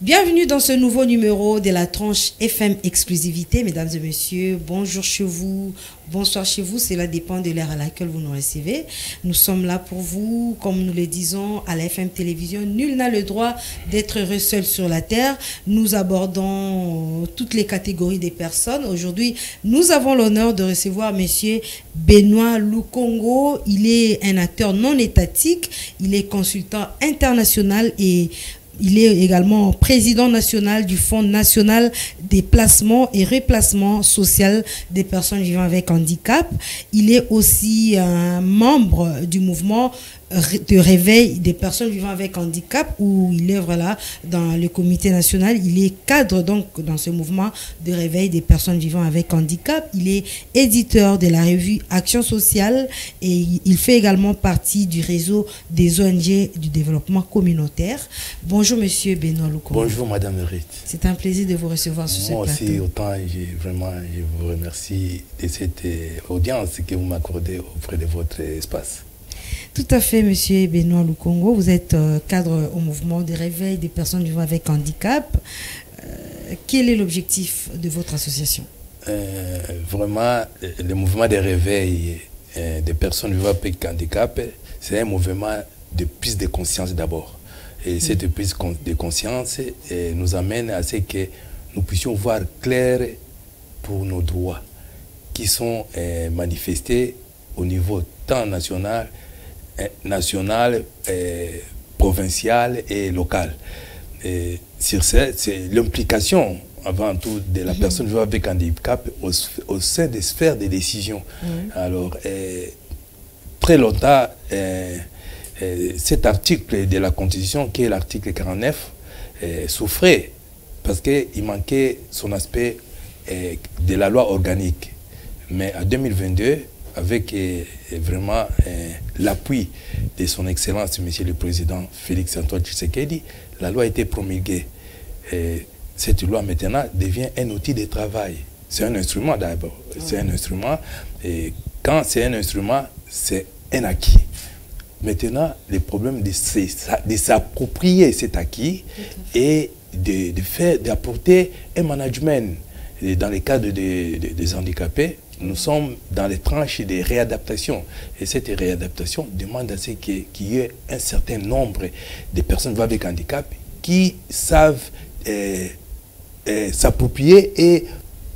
Bienvenue dans ce nouveau numéro de la tranche FM Exclusivité. Mesdames et messieurs, bonjour chez vous, bonsoir chez vous. Cela dépend de l'heure à laquelle vous nous recevez. Nous sommes là pour vous, comme nous le disons à la FM Télévision. Nul n'a le droit d'être heureux seul sur la terre. Nous abordons toutes les catégories des personnes. Aujourd'hui, nous avons l'honneur de recevoir monsieur Benoît Lukongo. Il est un acteur non étatique. Il est consultant international et il est également président national du Fonds national des placements et replacements social des personnes vivant avec handicap. Il est aussi un membre du mouvement de réveil des personnes vivant avec handicap où il œuvre là dans le comité national. Il est cadre donc dans ce mouvement de réveil des personnes vivant avec handicap. Il est éditeur de la revue Action sociale et il fait également partie du réseau des ONG du développement communautaire. Bonjour monsieur Benoît Lukongo. Bonjour madame Merit. C'est un plaisir de vous recevoir sur ce plateau. Moi aussi autant je vous remercie de cette audience que vous m'accordez auprès de votre espace. Tout à fait, monsieur Benoît Lukongo. Vous êtes cadre au mouvement de réveil des personnes vivant avec handicap. Quel est l'objectif de votre association? Vraiment, le mouvement de réveil des personnes vivant avec handicap, c'est un mouvement de prise de conscience d'abord. Et cette prise de conscience nous amène à ce que nous puissions voir clair pour nos droits qui sont manifestés au niveau tant national, provincial et local. Et sur ça, c'est l'implication avant tout de la personne vivant avec handicap au sein des sphères de décision. Alors, très longtemps, cet article de la Constitution, qui est l'article 49, souffrait parce qu'il manquait son aspect de la loi organique. Mais en 2022, avec vraiment l'appui de son Excellence, Monsieur le Président Félix-Antoine Tshisekedi, la loi a été promulguée. Cette loi maintenant devient un outil de travail. C'est un instrument d'abord. C'est un instrument. Et quand c'est un instrument, c'est un acquis. Maintenant, le problème de s'approprier cet acquis et d'apporter un management dans le cadre des handicapés. Nous sommes dans les tranches de réadaptation. Et cette réadaptation demande à ce qu'il y ait un certain nombre de personnes avec handicap qui savent s'approprier et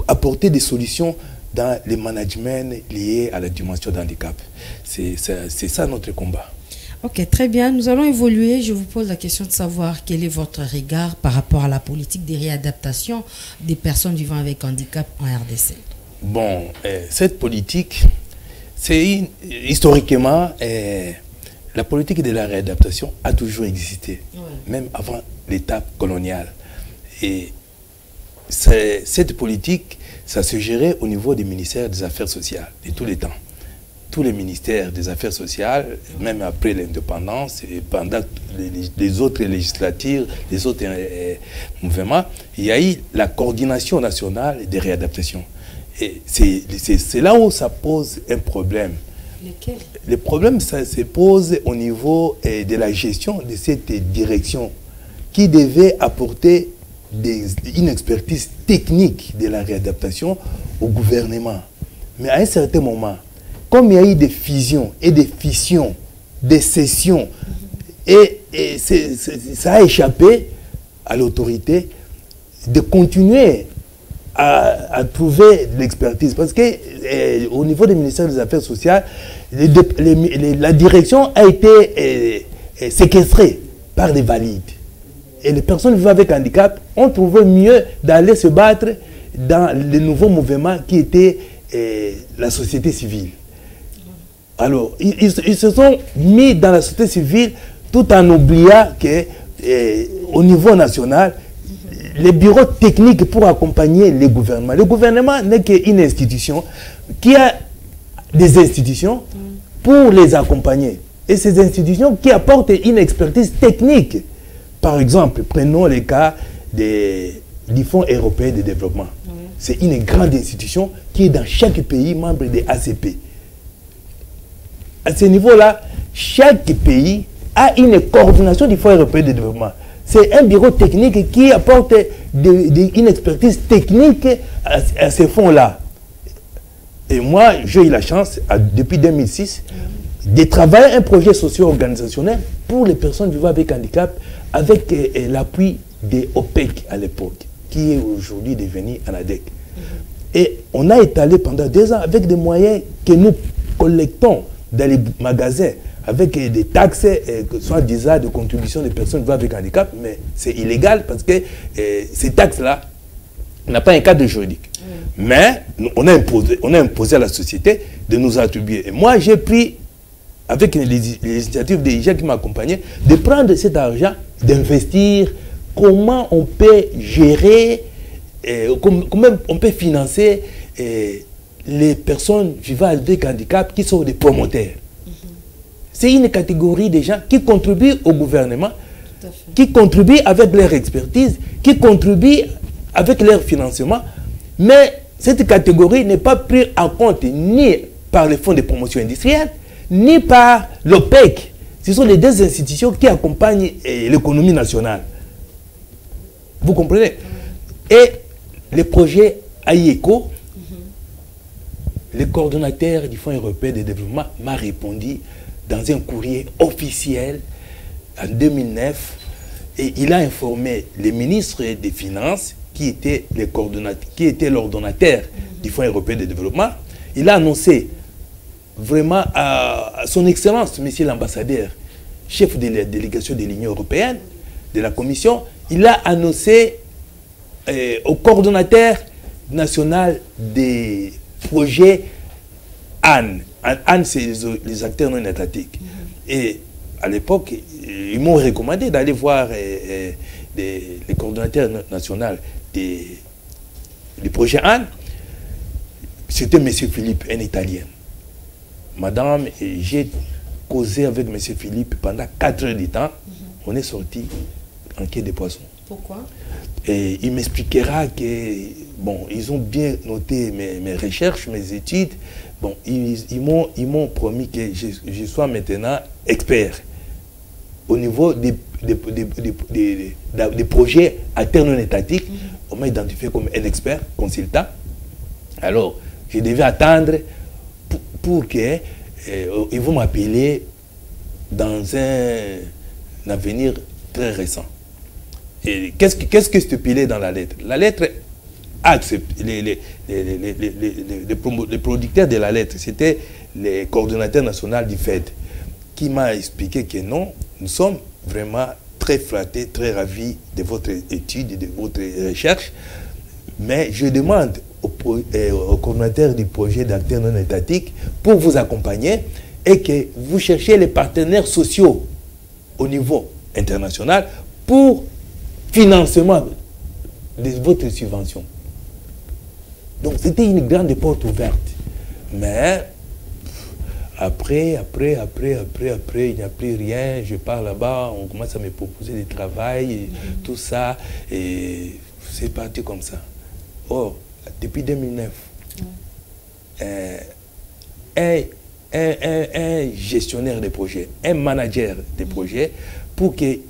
apporter des solutions dans le management lié à la dimension d'handicap. C'est ça notre combat. Ok, très bien. Nous allons évoluer. Je vous pose la question de savoir quel est votre regard par rapport à la politique de réadaptation des personnes vivant avec handicap en RDC. Bon, cette politique, c'est historiquement, la politique de la réadaptation a toujours existé, même avant l'étape coloniale. Et cette politique, ça se gérait au niveau des ministères des Affaires sociales de tous les temps. Tous les ministères des Affaires sociales, même après l'indépendance, et pendant les autres législatures, les autres mouvements, il y a eu la coordination nationale des réadaptations. C'est là où ça pose un problème. Lequel? Le problème, ça se pose au niveau de la gestion de cette direction qui devait apporter une expertise technique de la réadaptation au gouvernement. Mais à un certain moment, comme il y a eu des fusions et des fissions, des cessions, ça a échappé à l'autorité de continuer à trouver l'expertise. Parce que au niveau du ministère des Affaires sociales, la direction a été séquestrée par des valides. Et les personnes vivant avec handicap ont trouvé mieux d'aller se battre dans le nouveau mouvement qui était la société civile. Alors, ils se sont mis dans la société civile tout en oubliant qu'au niveau national, les bureaux techniques pour accompagner les gouvernements. Le gouvernement n'est qu'une institution qui a des institutions pour les accompagner. Et ces institutions qui apportent une expertise technique. Par exemple, prenons le cas du Fonds européen de développement. C'est une grande institution qui est dans chaque pays membre de l'ACP. À ce niveau-là, chaque pays a une coordination du Fonds européen de développement. c'est un bureau technique qui apporte une expertise technique à ces fonds-là. Et moi, j'ai eu la chance, depuis 2006, de travailler un projet socio-organisationnel pour les personnes vivant avec handicap, avec l'appui des OPEC à l'époque, qui est aujourd'hui devenu ANADEC. Et on a étalé pendant 2 ans avec des moyens que nous collectons dans les magasins, avec des taxes, soit disant de contribution des personnes vivant avec handicap, mais c'est illégal parce que ces taxes-là n'ont pas un cadre juridique. Mais on a imposé à la société de nous attribuer. Et moi, j'ai pris, avec les initiatives des gens qui m'accompagnaient, de prendre cet argent, d'investir, comment on peut gérer, comment on peut financer les personnes vivant avec handicap qui sont des promoteurs. C'est une catégorie de gens qui contribuent au gouvernement, qui contribuent avec leur expertise, qui contribuent avec leur financement, mais cette catégorie n'est pas prise en compte ni par les fonds de promotion industrielle, ni par l'OPEC. Ce sont les 2 institutions qui accompagnent l'économie nationale. Vous comprenez? Et le projet AIECO, le coordonnateur du Fonds européen de développement m'a répondu dans un courrier officiel en 2009, et il a informé les ministres des Finances qui était l'ordonnateur du Fonds européen de développement. Il a annoncé vraiment à son excellence, monsieur l'ambassadeur, chef de la délégation de l'Union européenne, de la Commission, il a annoncé au coordonnateur national des projets ANN. ANN, c'est les acteurs non étatiques. Et à l'époque, ils m'ont recommandé d'aller voir les coordonnateurs nationaux du projet ANN. C'était M. Philippe, un Italien. Madame, j'ai causé avec M. Philippe pendant 4 heures de temps. On est sorti en quai de poissons. Pourquoi? Et il m'expliquera que, bon, ils ont bien noté mes recherches, mes études. Bon, ils m'ont promis que je sois maintenant expert au niveau des projets acteurs non étatiques. On m'a identifié comme un expert, consultant. Alors, je devais attendre pour que ils vont m'appeler dans un avenir très récent. Et qu'est-ce que stipulé dans la lettre? La lettre accepte. Les producteurs de la lettre, c'était les coordonnateurs nationaux du FED, qui m'a expliqué que non, nous sommes vraiment très flattés, très ravis de votre étude et de votre recherche, mais je demande au coordonnateur du projet d'acteurs non étatiques pour vous accompagner et que vous cherchiez les partenaires sociaux au niveau international pour financement de votre subvention. Donc c'était une grande porte ouverte. Mais après, il n'y a plus rien. Je pars là-bas, on commence à me proposer du travail, et tout ça, et c'est parti comme ça. Or, depuis 2009, un gestionnaire de projet, un manager de projet, pour qu'il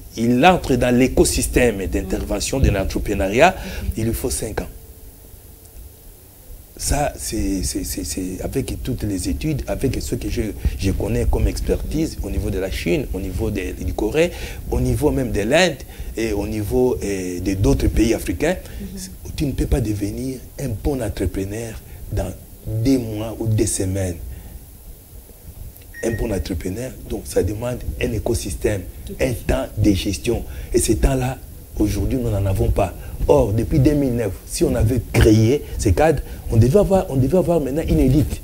entre dans l'écosystème d'intervention de l'entrepreneuriat, il lui faut 5 ans. Ça, c'est avec toutes les études, avec ce que je connais comme expertise au niveau de la Chine, au niveau du Corée, au niveau même de l'Inde et au niveau d'autres pays africains. Tu ne peux pas devenir un bon entrepreneur dans 2 mois ou 2 semaines. Un bon entrepreneur, donc ça demande un écosystème, un temps de gestion. Et ce temps-là, aujourd'hui, nous n'en avons pas. Or, depuis 2009, si on avait créé ces cadres, on devait avoir maintenant une élite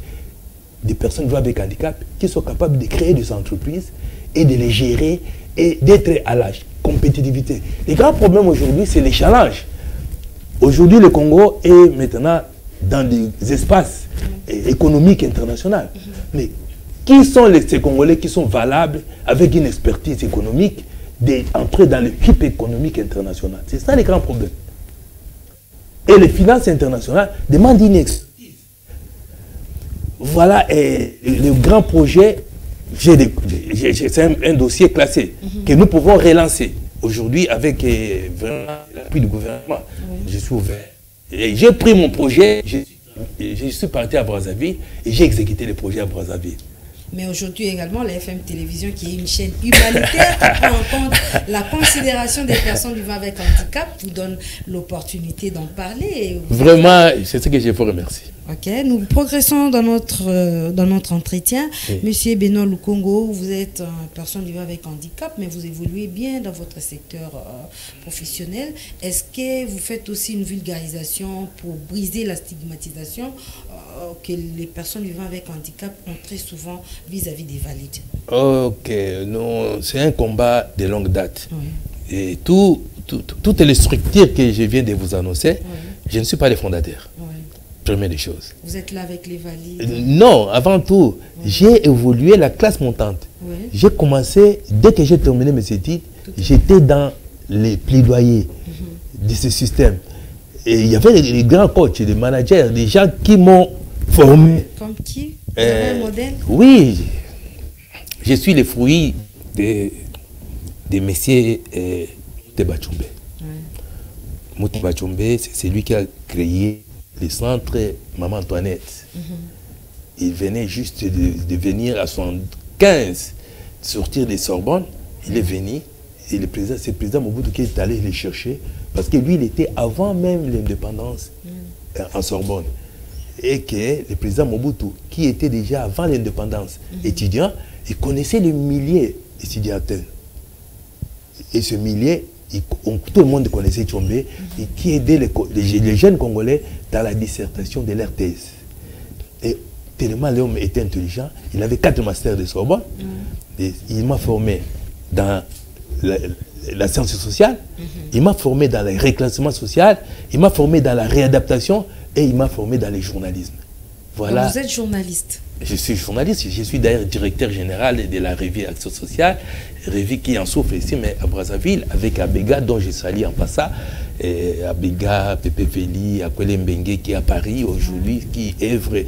de personnes vivant avec handicap qui sont capables de créer des entreprises et de les gérer et d'être à la compétitivité. Les grands problèmes aujourd'hui, c'est les challenges. Aujourd'hui, le Congo est maintenant dans des espaces économiques internationaux. Mais qui sont ces Congolais qui sont valables avec une expertise économique d'entrer dans l'équipe économique internationale? C'est ça les grands problèmes. Et les finances internationales demandent une expertise. Voilà le grand projet. C'est un dossier classé que nous pouvons relancer. aujourd'hui, avec vraiment l'appui du gouvernement, je suis ouvert. Et j'ai pris mon projet, je suis parti à Brazzaville et j'ai exécuté le projet à Brazzaville. Mais aujourd'hui également, la FM Télévision, qui est une chaîne humanitaire qui prend en compte la considération des personnes vivant avec handicap, vous donne l'opportunité d'en parler. Vraiment, c'est ce que je vous remercie. Ok, nous progressons dans notre entretien. Oui. Monsieur Benoît Lukongo, vous êtes une personne vivant avec handicap, mais vous évoluez bien dans votre secteur professionnel. Est-ce que vous faites aussi une vulgarisation pour briser la stigmatisation que les personnes vivant avec handicap ont très souvent vis-à-vis des valides? Ok, c'est un combat de longue date. Oui. Et toutes les structures que je viens de vous annoncer, oui. Je ne suis pas le fondateur. Oui. Première des choses. Vous êtes là avec les valides? Non, avant tout, oui. J'ai évolué la classe montante. Oui. J'ai commencé, dès que j'ai terminé mes études, j'étais dans les plaidoyers de ce système. Et il y avait les grands coachs, les managers, des gens qui m'ont formé. Comme qui? Vous avez un modèle? Oui. Je suis le fruit de messieurs Tebachombe. Tebachombe, c'est celui qui a créé le centre Maman Antoinette. Il venait juste de venir à 75, sortir des Sorbonne. Il est venu, et c'est le président Mobutu qui est allé le chercher, parce que lui, il était avant même l'indépendance en Sorbonne. Et que le président Mobutu, qui était déjà avant l'indépendance étudiant, il connaissait le millier étudiantel. Et ce millier, tout le monde connaissait Tchombe, et qui aidait les jeunes Congolais dans la dissertation de leur thèse. Et tellement l'homme était intelligent, il avait 4 masters de Sorbonne, et il m'a formé dans la science sociale, il m'a formé dans le reclassement social, il m'a formé dans la réadaptation, et il m'a formé dans le journalisme. Voilà. Donc vous êtes journaliste? Je suis journaliste, je suis d'ailleurs directeur général de la revue Action Sociale, revue qui en souffre ici, mais à Brazzaville, avec Abega, dont je salue en passant, Abega, Pepe Veli, Akwele Mbengue, qui est à Paris aujourd'hui, qui œuvre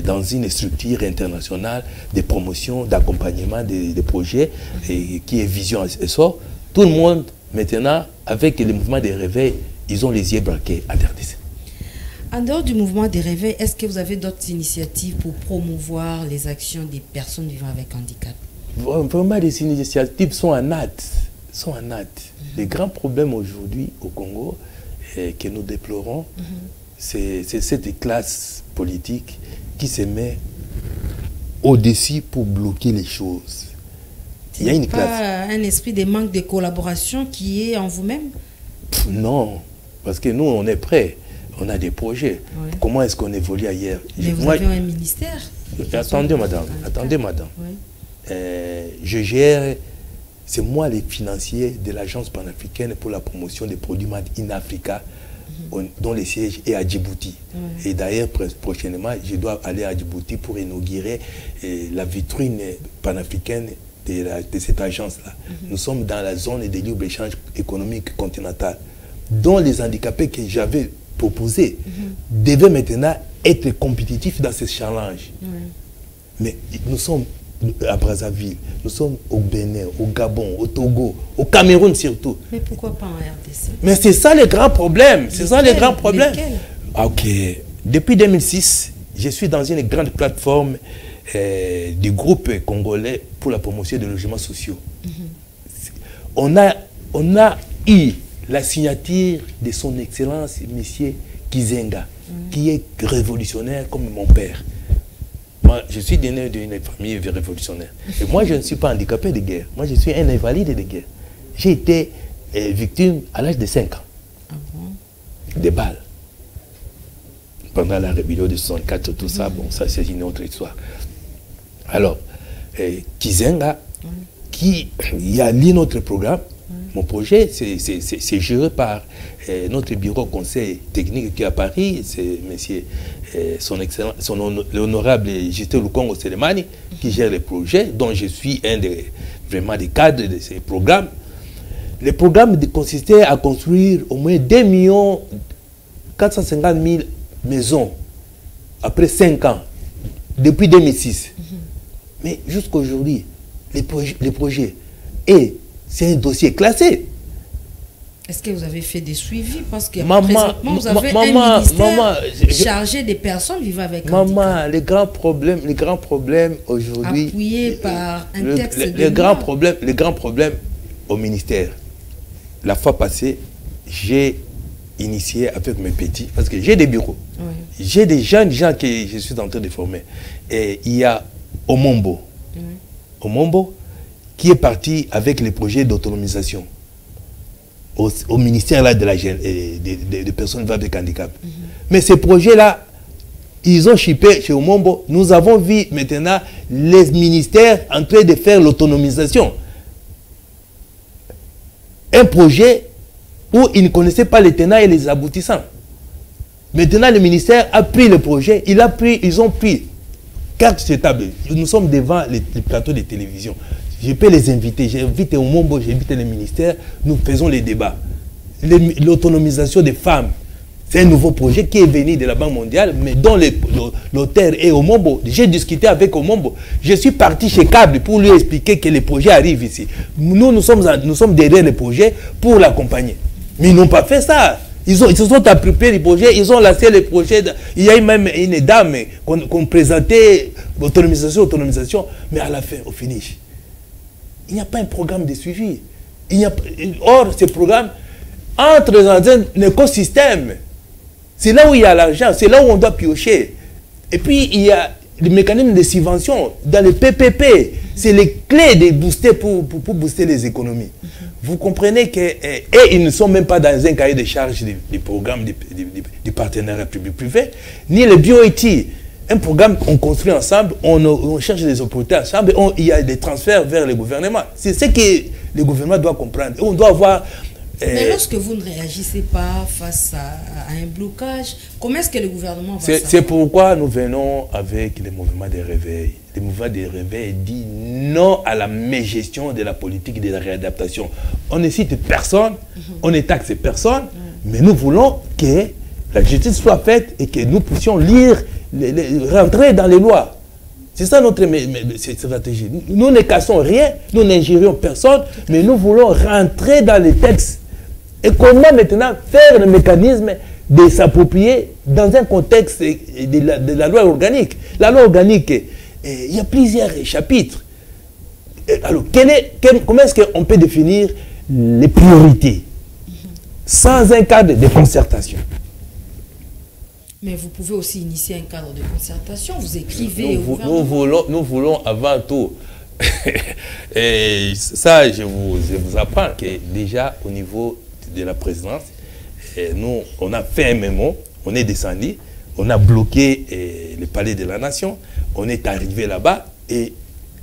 dans une structure internationale de promotion, d'accompagnement des projets, et qui est Vision Essor. Tout le monde, maintenant, avec le mouvement des réveils, ils ont les yeux braqués à RDC. En dehors du mouvement des réveils, est-ce que vous avez d'autres initiatives pour promouvoir les actions des personnes vivant avec handicap? Vraiment, les initiatives sont en hâte. Les grands problèmes aujourd'hui au Congo que nous déplorons, c'est cette classe politique qui se met au-dessus pour bloquer les choses. Il y a une classe. Un esprit de manque de collaboration qui est en vous-même? Non, parce que nous, on est prêts. On a des projets. Oui. Comment est-ce qu'on évolue ailleurs? Mais vous avez un ministère? Attendez, madame. Oui. Je gère, c'est moi le financier de l'Agence panafricaine pour la promotion des produits Made in Africa, dont le siège est à Djibouti. Oui. Et d'ailleurs, prochainement, je dois aller à Djibouti pour inaugurer la vitrine panafricaine de cette agence-là. Nous sommes dans la zone de libre-échange économique continentale, dont les handicapés que j'avais proposés devaient maintenant être compétitifs dans ce challenge. Mais nous sommes à Brazzaville, nous sommes au Bénin, au Gabon, au Togo, au Cameroun surtout. Mais pourquoi pas en RDC? Mais c'est ça le grand problème. C'est ça le grand problème. Ok. Depuis 2006, je suis dans une grande plateforme du groupe congolais pour la promotion des logements sociaux. On a eu la signature de son Excellence, M. Kizenga, qui est révolutionnaire comme mon père. Moi, je suis né d'une famille révolutionnaire. Et moi, je ne suis pas handicapé de guerre. Moi, je suis un invalide de guerre. J'ai été victime à l'âge de 5 ans. Des balles. Pendant la rébellion de 64, tout ça, bon, ça c'est une autre histoire. Alors, Kizenga, qui a lu notre programme. Mon projet, c'est géré par notre bureau conseil technique qui est à Paris, c'est monsieur son excellent, l'honorable J.T. Lukongo Selemani qui gère les projets, dont je suis vraiment des cadres de ces programmes. Le programme consistait à construire au moins 2 450 000 maisons après 5 ans, depuis 2006. Mais jusqu'à aujourd'hui, les projets, et c'est un dossier classé. Est-ce que vous avez fait des suivis? Parce que Maman, présentement, vous avez un ministère chargé des personnes vivant avec handicap. Les grands problèmes aujourd'hui... Appuyé par un texte de les grands problèmes au ministère. La fois passée, j'ai initié avec mes petits, parce que j'ai des bureaux. Oui. J'ai des jeunes gens que je suis en train de former. Et il y a Omombo. Oui. Omombo, qui est parti avec les projets d'autonomisation au ministère là, des personnes vivant avec handicap. Mais ces projets-là, ils ont chippé chez Omombo. Nous avons vu maintenant les ministères en train de faire l'autonomisation. Un projet où ils ne connaissaient pas les tenants et les aboutissants. Maintenant, le ministère a pris le projet, ils ont pris carte sur table. Nous sommes devant les plateaux de télévision. Je peux les inviter. J'ai invité Omombo, j'ai invité le ministère. Nous faisons les débats. L'autonomisation des femmes, c'est un nouveau projet qui est venu de la Banque mondiale, mais dont l'auteur est Omombo. J'ai discuté avec Omombo. Je suis parti chez Câble pour lui expliquer que les projets arrivent ici. Nous sommes derrière les projets pour l'accompagner. Mais ils n'ont pas fait ça. Ils se sont appropriés du projet, ils ont lancé le projet. Il y a même une dame qu'on présentait, autonomisation, mais à la fin, au finish, il n'y a pas un programme de suivi. Or, ce programme entre dans un écosystème. C'est là où il y a l'argent, c'est là où on doit piocher. Et puis, il y a le mécanisme de subvention dans le PPP. C'est les clés de booster pour booster les économies. Vous comprenez que ils ne sont même pas dans un cahier de charge du programme du partenariat public-privé, ni le BioIT. Un programme qu'on construit ensemble, on cherche des opportunités ensemble, il y a des transferts vers le gouvernement. C'est ce que le gouvernement doit comprendre. On doit avoir... Mais lorsque vous ne réagissez pas face à un blocage, comment est-ce que le gouvernement va C'est pourquoi nous venons avec les mouvements de réveil. Le mouvement de réveil dit non à la mégestion de la politique de la réadaptation. On ne cite personne, on ne taxe personne, mais nous voulons que la justice soit faite et que nous puissions lire, rentrer dans les lois. C'est ça notre stratégie. Nous ne cassons rien, nous n'injurions personne, mais nous voulons rentrer dans les textes. Et comment maintenant faire le mécanisme de s'approprier dans un contexte de la loi organique. La loi organique, il y a plusieurs chapitres. Alors, comment est-ce qu'on peut définir les priorités sans un cadre de concertation? Mais vous pouvez aussi initier un cadre de concertation. Vous écrivez nous voulons avant tout. Et ça, je vous apprends que déjà au niveau de la présidence, nous, on a fait un mémo, on est descendu, on a bloqué le palais de la nation, on est arrivé là-bas et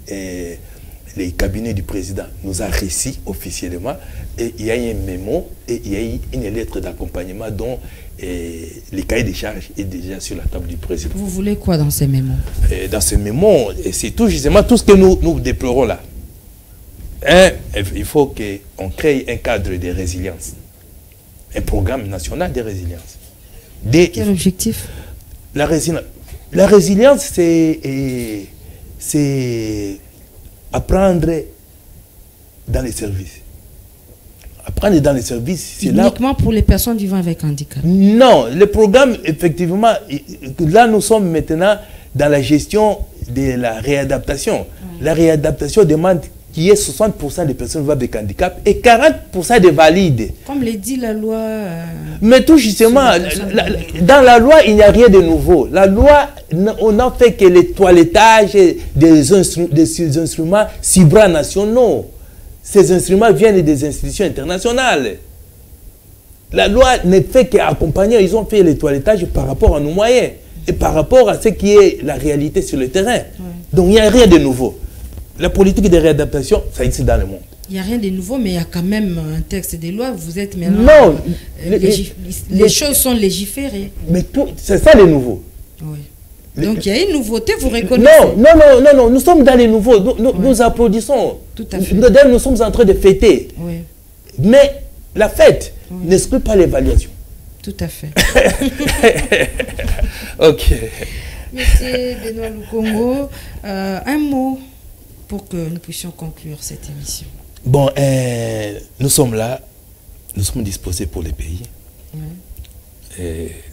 les cabinets du président nous a reçus officiellement et il y a eu un mémo et il y a eu une lettre d'accompagnement dont le cahier des charges est déjà sur la table du président. Vous voulez quoi dans ces mémos? Dans ces mémos, c'est tout justement tout ce que nous déplorons là. Il faut qu'on crée un cadre de résilience, un programme national de résilience. Quel objectif? La résilience, c'est apprendre dans les services. Apprendre dans les services, c'est là... Uniquement pour les personnes vivant avec handicap? Non, le programme, effectivement, là nous sommes maintenant dans la gestion de la réadaptation. La réadaptation demande qu'il y ait 60% des personnes vivant avec handicap et 40% des valides. Comme le dit la loi... Mais tout justement, dans la loi, il n'y a rien de nouveau. La loi, on n'a fait que le toilettage des instruments supranationaux. Ces instruments viennent des institutions internationales. La loi ne fait qu'accompagner, ils ont fait le toilettage par rapport à nos moyens et par rapport à ce qui est la réalité sur le terrain. Donc il n'y a rien de nouveau. La politique de réadaptation, ça existe dans le monde. Il n'y a rien de nouveau, mais il y a quand même un texte de loi. Vous êtes maintenant... Non. Les choses sont légiférées. Mais c'est ça le nouveau. Oui. Donc il y a une nouveauté, vous reconnaissez? Non, nous sommes dans les nouveaux. Nous applaudissons. Tout à fait. Nous sommes en train de fêter. Oui. Mais la fête n'exclut pas l'évaluation. Tout à fait. Ok. Monsieur Benoît Lukongo, un mot pour que nous puissions conclure cette émission. Bon, nous sommes là nous sommes disposés pour les pays.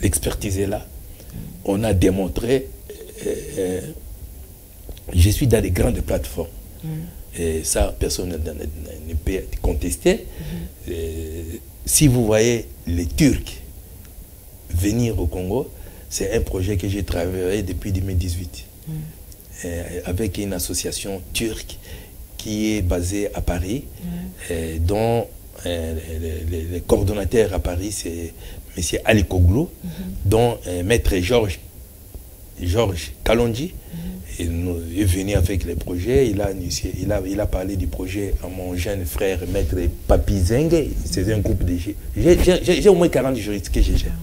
L'expertise est là. On a démontré, je suis dans les grandes plateformes. Et ça, personne ne peut contester. Si vous voyez les Turcs venir au Congo, c'est un projet que j'ai travaillé depuis 2018. Avec une association turque qui est basée à Paris, dont le coordonnateur à Paris, c'est M. Ali Koglou, dont Maître Georges Kalonji est venu avec les projets. Il a parlé du projet à mon jeune frère, Maître Papi Zengue. C'est un groupe de... J'ai au moins 40 juristes que je gère.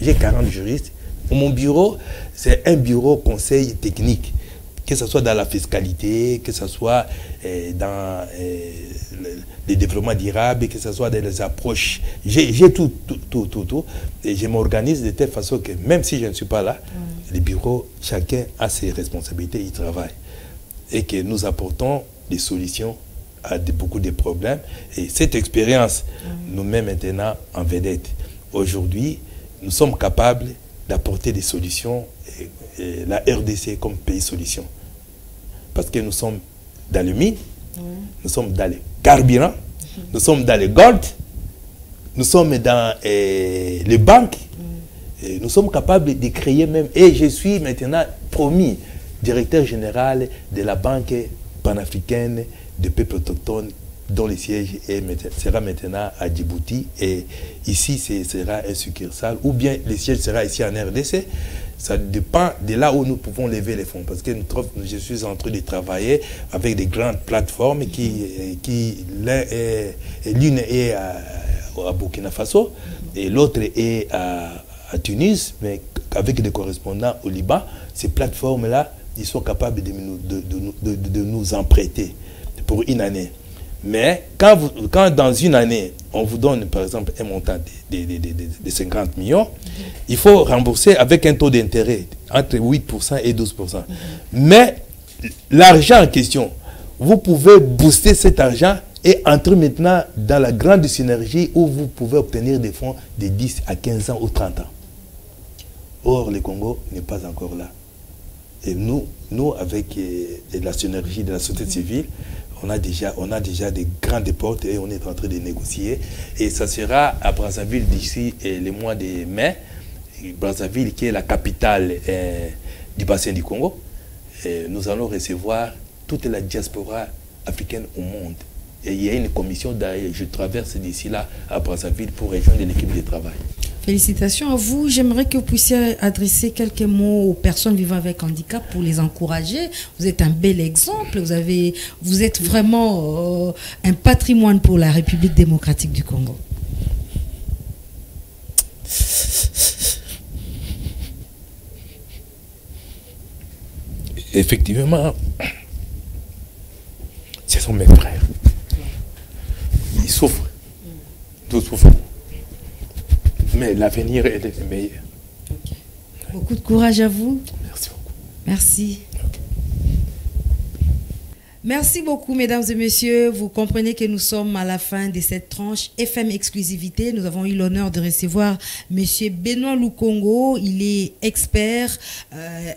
J'ai 40 juristes. Mon bureau, c'est un bureau conseil technique. Que ce soit dans la fiscalité, que ce soit dans le développement durable, que ce soit dans les approches. J'ai tout. Et je m'organise de telle façon que même si je ne suis pas là, le bureau, chacun a ses responsabilités, il travaille. Et que nous apportons des solutions à beaucoup de problèmes. Et cette expérience nous met maintenant en vedette. Aujourd'hui, nous sommes capables d'apporter des solutions, et la RDC comme pays solution. Parce que nous sommes dans le mine, nous sommes dans les carburants, nous sommes dans les gold, nous sommes dans les banques, et nous sommes capables de créer même, et je suis maintenant promis directeur général de la Banque panafricaine des peuples autochtones, dont le siège sera maintenant à Djibouti, et ici ce sera un succursale, ou bien le siège sera ici en RDC. Ça dépend de là où nous pouvons lever les fonds, parce que je suis en train de travailler avec des grandes plateformes l'une est à Burkina Faso et l'autre est à Tunis, mais avec des correspondants au Liban. Ces plateformes-là, ils sont capables de nous emprunter pour une année. Mais quand dans une année, on vous donne par exemple un montant de 50 millions, il faut rembourser avec un taux d'intérêt entre 8% et 12%. Mais l'argent en question, vous pouvez booster cet argent et entrer maintenant dans la grande synergie où vous pouvez obtenir des fonds de 10 à 15 ans ou 30 ans. Or, le Congo n'est pas encore là. Et nous avec la synergie de la société civile, on a déjà des grandes portes et on est en train de négocier. Et ça sera à Brazzaville d'ici le mois de mai. Brazzaville qui est la capitale du bassin du Congo. Et nous allons recevoir toute la diaspora africaine au monde. Et il y a une commission d'ailleurs, je traverse d'ici là à Brazzaville pour rejoindre l'équipe de travail. Félicitations à vous. J'aimerais que vous puissiez adresser quelques mots aux personnes vivant avec handicap pour les encourager. Vous êtes un bel exemple. Vous êtes vraiment un patrimoine pour la République démocratique du Congo. Effectivement, ce sont mes frères. Ils souffrent. Tous souffrent. Mais l'avenir est le meilleur. Okay. Beaucoup de courage à vous. Merci beaucoup. Merci. Okay. Merci beaucoup, mesdames et messieurs. Vous comprenez que nous sommes à la fin de cette tranche FM Exclusivité. Nous avons eu l'honneur de recevoir monsieur Benoît Lukongo. Il est expert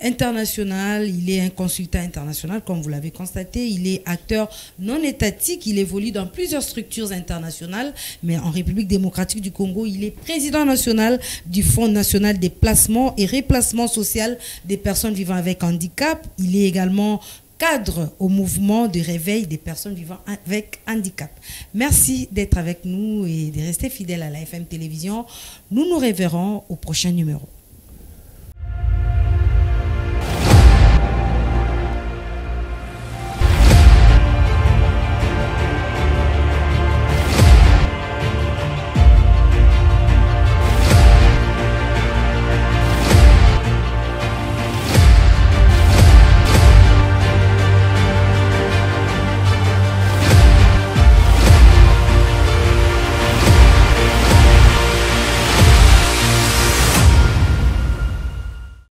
international, il est un consultant international, comme vous l'avez constaté. Il est acteur non étatique, il évolue dans plusieurs structures internationales, mais en République démocratique du Congo, il est président national du Fonds national des placements et replacements social des personnes vivant avec handicap. Il est également cadre au mouvement de réveil des personnes vivant avec handicap. Merci d'être avec nous et de rester fidèle à la FM Télévision. Nous nous reverrons au prochain numéro.